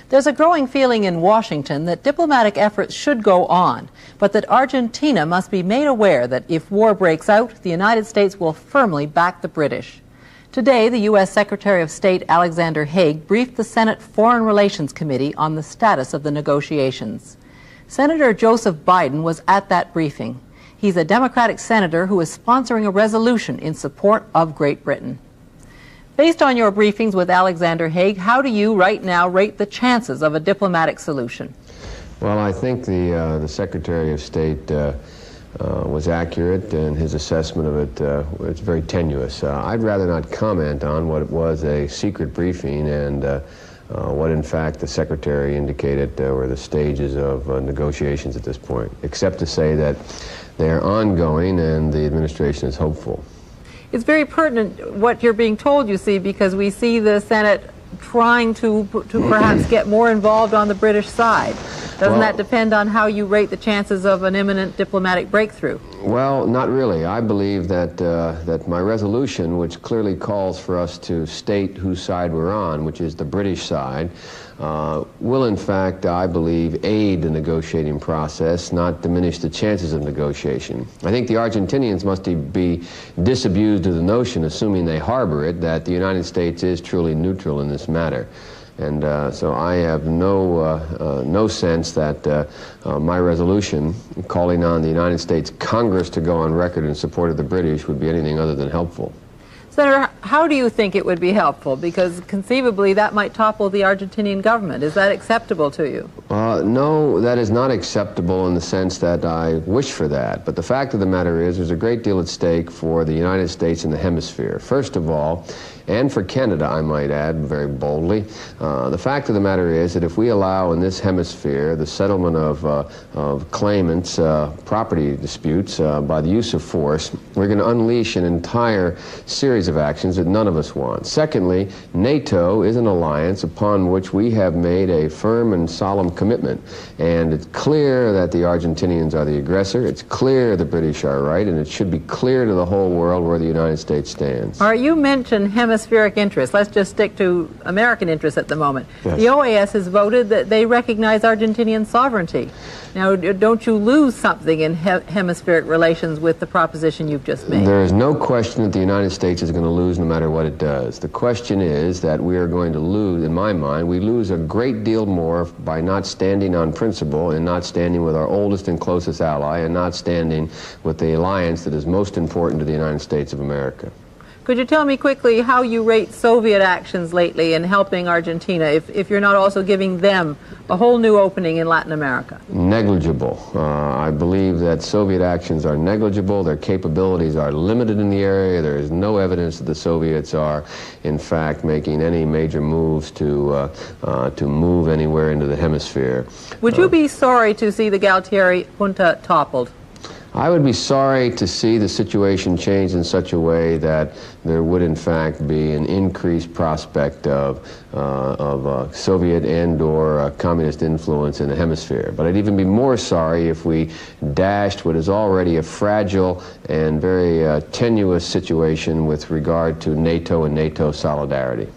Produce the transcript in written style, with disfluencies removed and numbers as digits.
There's a growing feeling in Washington that diplomatic efforts should go on, but that Argentina must be made aware that if war breaks out, the United States will firmly back the British. Today, the U.S. Secretary of State Alexander Haig briefed the Senate Foreign Relations Committee on the status of the negotiations. Senator Joseph Biden was at that briefing. He's a Democratic senator who is sponsoring a resolution in support of Great Britain. Based on your briefings with Alexander Haig, how do you right now rate the chances of a diplomatic solution? Well, I think the Secretary of State was accurate in his assessment of it. It's very tenuous. I'd rather not comment on what was a secret briefing and what in fact the Secretary indicated were the stages of negotiations at this point, except to say that they are ongoing and the administration is hopeful. It's very pertinent what you're being told, you see, because we see the Senate trying to perhaps get more involved on the British side. Doesn't that depend on how you rate the chances of an imminent diplomatic breakthrough? Well, not really. I believe that that my resolution, which clearly calls for us to state whose side we're on, which is the British side, will in fact, I believe, aid the negotiating process, not diminish the chances of negotiation. I think the Argentinians must be disabused of the notion, assuming they harbor it, that the United States is truly neutral in this matter. And so I have no sense that my resolution calling on the United States Congress to go on record in support of the British would be anything other than helpful. Senator, how do you think it would be helpful? Because conceivably that might topple the Argentinian government. Is that acceptable to you? No, that is not acceptable in the sense that I wish for that. But the fact of the matter is there's a great deal at stake for the United States and the hemisphere. First of all, and for Canada, I might add, very boldly, the fact of the matter is that if we allow in this hemisphere the settlement of claimants' property disputes by the use of force, we're going to unleash an entire series of actions that none of us want. Secondly, NATO is an alliance upon which we have made a firm and solemn commitment. And it's clear that the Argentinians are the aggressor, it's clear the British are right, and it should be clear to the whole world where the United States stands. All right, you mentioned hemispheric interests. Let's just stick to American interests at the moment. Yes. The OAS has voted that they recognize Argentinian sovereignty. Now, don't you lose something in hemispheric relations with the proposition you've just made? There is no question that the United States is going to lose no matter what it does. The question is that we are going to lose, in my mind, we lose a great deal more by not standing on principle and not standing with our oldest and closest ally and not standing with the alliance that is most important to the United States of America. Could you tell me quickly how you rate Soviet actions lately in helping Argentina, if you're not also giving them a whole new opening in Latin America? Negligible. I believe that Soviet actions are negligible. Their capabilities are limited in the area. There is no evidence that the Soviets are, in fact, making any major moves to move anywhere into the hemisphere. Would you be sorry to see the Galtieri junta toppled? I would be sorry to see the situation change in such a way that there would in fact be an increased prospect of Soviet and/or communist influence in the hemisphere. But I'd even be more sorry if we dashed what is already a fragile and very tenuous situation with regard to NATO and NATO solidarity.